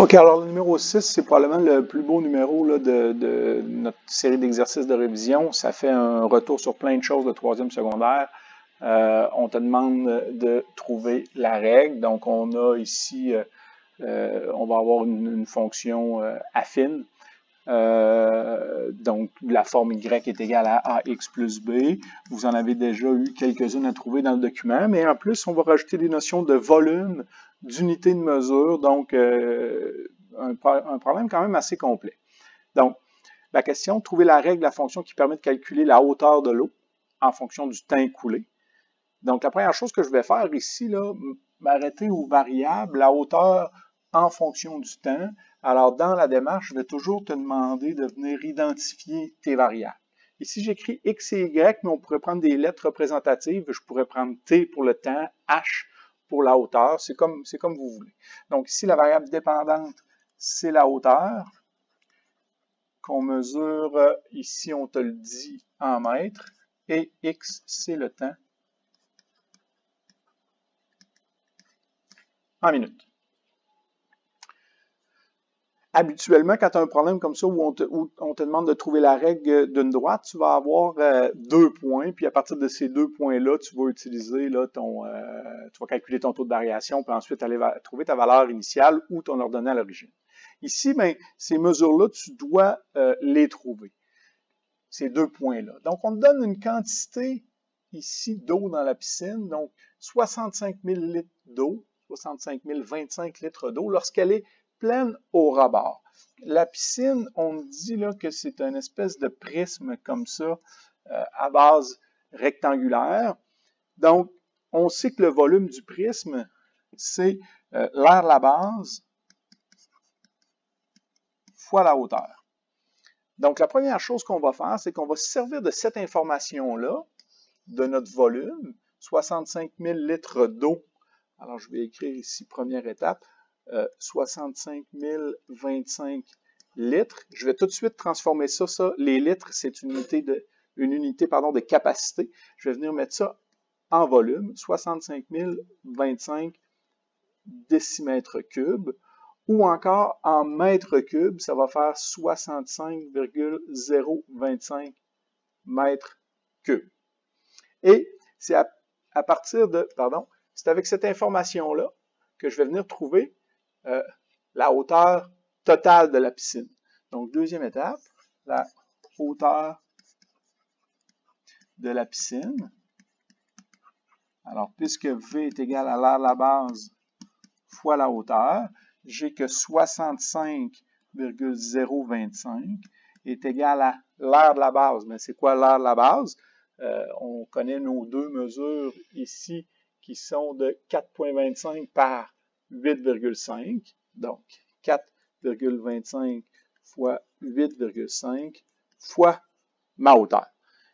OK, alors le numéro 6, c'est probablement le plus beau numéro là, de notre série d'exercices de révision. Ça fait un retour sur plein de choses de troisième secondaire. On te demande de trouver la règle. Donc, on a ici, on va avoir une fonction affine. Donc, la forme y est égale à ax plus b. Vous en avez déjà eu quelques-unes à trouver dans le document, mais en plus, on va rajouter des notions de volume, d'unité de mesure, donc un problème quand même assez complet. Donc, la question, trouver la règle de la fonction qui permet de calculer la hauteur de l'eau en fonction du temps écoulé. Donc, la première chose que je vais faire ici, là, m'arrêter aux variables, la hauteur en fonction du temps. Alors, dans la démarche, je vais toujours te demander de venir identifier tes variables. Ici, j'écris X et Y, mais on pourrait prendre des lettres représentatives. Je pourrais prendre T pour le temps, H pour la hauteur. C'est comme vous voulez. Donc, ici, la variable dépendante, c'est la hauteur qu'on mesure. Ici, on te le dit en mètres. Et X, c'est le temps en minutes. Habituellement, quand tu as un problème comme ça où on te demande de trouver la règle d'une droite, tu vas avoir 2 points, puis à partir de ces 2 points-là, tu vas utiliser là, tu vas calculer ton taux de variation, puis ensuite aller trouver ta valeur initiale ou ton ordonnée à l'origine. Ici, ben, ces mesures-là, tu dois les trouver, ces 2 points-là. Donc, on te donne une quantité ici d'eau dans la piscine, donc 65 000 litres d'eau, 65 025 litres d'eau, lorsqu'elle est pleine au rebord. La piscine, on dit là que c'est une espèce de prisme comme ça, à base rectangulaire. Donc, on sait que le volume du prisme, c'est l'air la base fois la hauteur. Donc, la première chose qu'on va faire, c'est qu'on va se servir de cette information-là, de notre volume, 65 000 litres d'eau. Alors, je vais écrire ici, première étape, 65 025 litres. Je vais tout de suite transformer ça. Les litres, c'est une unité de capacité. Je vais venir mettre ça en volume, 65 025 décimètres cubes, ou encore en mètres cubes, ça va faire 65,025 mètres cubes. Et c'est à partir de, c'est avec cette information-là que je vais venir trouver la hauteur totale de la piscine. Donc, deuxième étape, la hauteur de la piscine. Alors, puisque V est égal à l'air la base fois la hauteur, j'ai que 65,025 est égal à l'air de la base. Mais c'est quoi l'air de la base? On connaît nos deux mesures ici qui sont de 4,25 par 8,5. Donc, 4,25 fois 8,5 fois ma hauteur.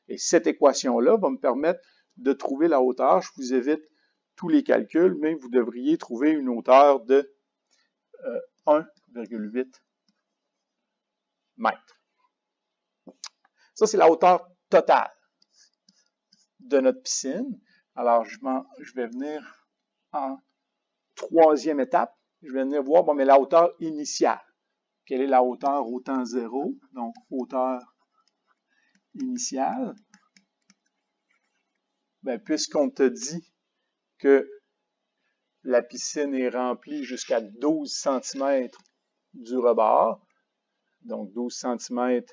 Et cette équation-là va me permettre de trouver la hauteur. Je vous évite tous les calculs, mais vous devriez trouver une hauteur de 1,8 mètres. Ça, c'est la hauteur totale de notre piscine. Alors, je vais venir en troisième étape. Je vais venir voir, bon, mais la hauteur initiale. Quelle est la hauteur au temps 0? Donc, hauteur initiale. Ben, puisqu'on te dit que la piscine est remplie jusqu'à 12 cm du rebord, donc 12 cm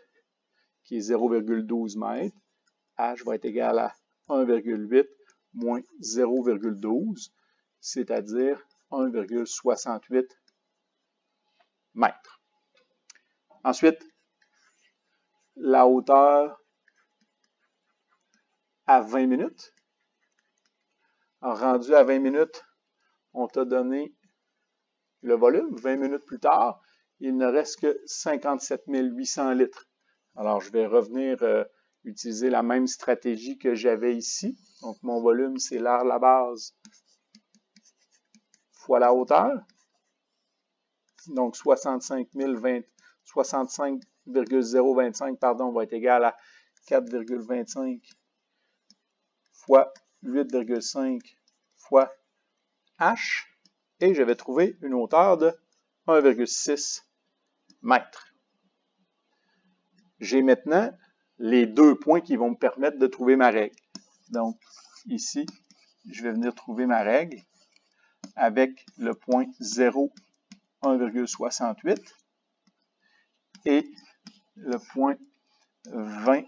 qui est 0,12 m, H va être égal à 1,8 moins 0,12, c'est-à-dire 1,68 mètres. Ensuite, la hauteur à 20 minutes. Alors, rendu à 20 minutes, on t'a donné le volume. 20 minutes plus tard, il ne reste que 57 800 litres. Alors, je vais revenir utiliser la même stratégie que j'avais ici. Donc, mon volume, c'est l'air la base fois la hauteur. Donc, 65,025 va être égal à 4,25 fois 8,5 fois H. Et je vais trouver une hauteur de 1,6 mètres. J'ai maintenant les deux points qui vont me permettre de trouver ma règle. Donc, ici, je vais venir trouver ma règle avec le point 0, 1,68 et le point 20,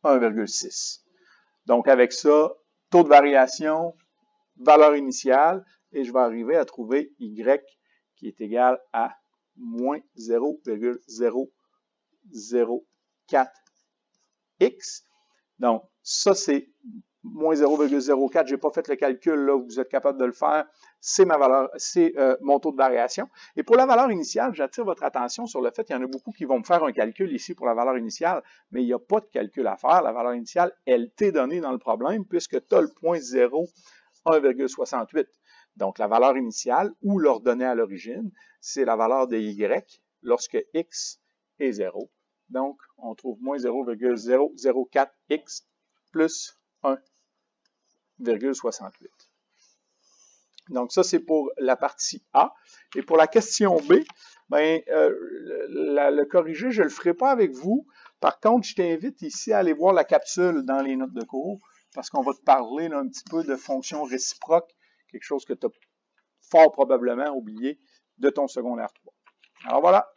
1,6. Donc, avec ça, taux de variation, valeur initiale, et je vais arriver à trouver Y qui est égal à moins 0,004x. Donc, ça, c'est moins 0,04. Je n'ai pas fait le calcul, là, vous êtes capable de le faire. C'est ma valeur, c'est mon taux de variation. Et pour la valeur initiale, j'attire votre attention sur le fait qu'il y en a beaucoup qui vont me faire un calcul ici pour la valeur initiale, mais il n'y a pas de calcul à faire. La valeur initiale, elle t'est donnée dans le problème puisque tu as le point 0, 1,68. Donc, la valeur initiale ou l'ordonnée à l'origine, c'est la valeur de Y lorsque X est 0. Donc, on trouve moins 0,004x plus 1,68. Donc, ça, c'est pour la partie A. Et pour la question B, ben, le corrigé, je ne le ferai pas avec vous. Par contre, je t'invite ici à aller voir la capsule dans les notes de cours parce qu'on va te parler là, un petit peu de fonctions réciproques, quelque chose que tu as fort probablement oublié de ton secondaire 3. Alors voilà.